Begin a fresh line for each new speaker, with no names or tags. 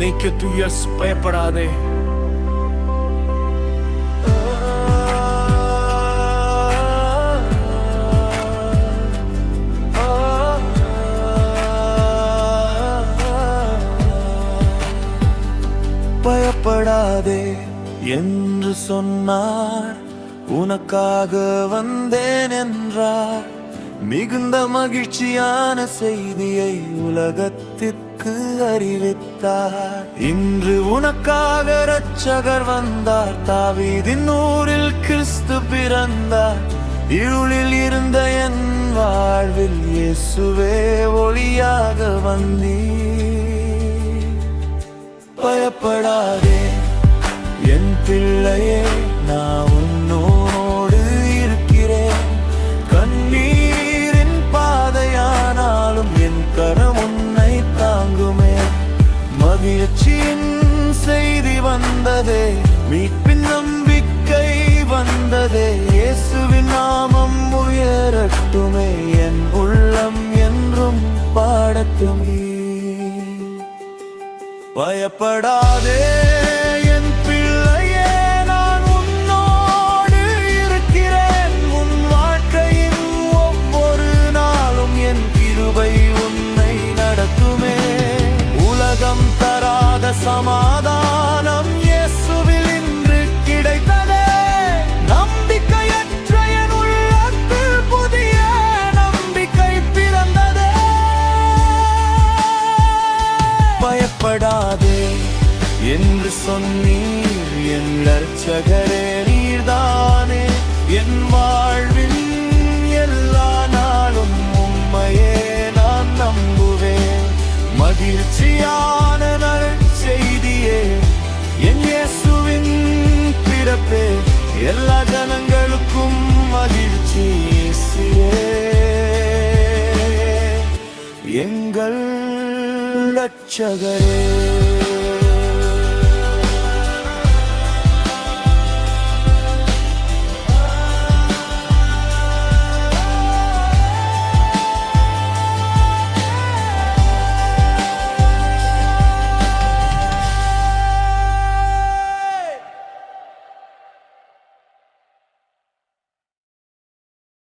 நீக்க தூய பயப்படாதே. பயப்படாதே என்று சொன்னார், உனக்காக வந்தேன் என்றார். மிகுந்த மகிழ்ச்சியான செய்தியை உலகத்திற்கு அறிவித்தார். இன்று உனக்காக இரட்சகர் வந்தார். தாவீதின் ஊரில் கிறிஸ்து பிறந்தார். இருளில் இருந்த என் வாழ்வில் இயேசுவே ஒளியாக வந்தீர். பயப்படாதே என் பிள்ளையே, நான் உன்னோடு இருக்கிறேன். கண்ணீரின் பாதையானாலும் என் கரம் உன்னை தாங்குமே. மகிழ்ச்சியின் செய்தி வந்ததே, மீட்பின் நம்பிக்கை வந்ததே. இயேசுவின் நாமம் உயரட்டுமே, என் உள்ளம் என்றும் பாடட்டுமே. பயப்படாதே என் பிள்ளையே, நான் உன்னோடு இருக்கிறேன். உன் வாழ்க்கையின் ஒவ்வொரு நாளும் என் கிருபை உன்னை நடத்துமே. உலகம் தராத சமாதானம் இயேசுவில் இன்று கிடைத்ததே. நம்பிக்கையற்ற என் உள்ளத்தில் புதிய நம்பிக்கை பிறந்ததே. பயப்படாதே என்று சொன்னீர், என் இரட்சகரே நீர்தானே. என் வாழ்வின் எல்லா நாளும் உம்மையே நான் நம்புவேன். மகிழ்ச்சியான நற்செய்தியே, என் இயேசுவின் பிறப்பே. எல்லா ஜனங்களுக்கும் மகிழ்ச்சி இயேசுவே. எங்கள் இரட்சகரே.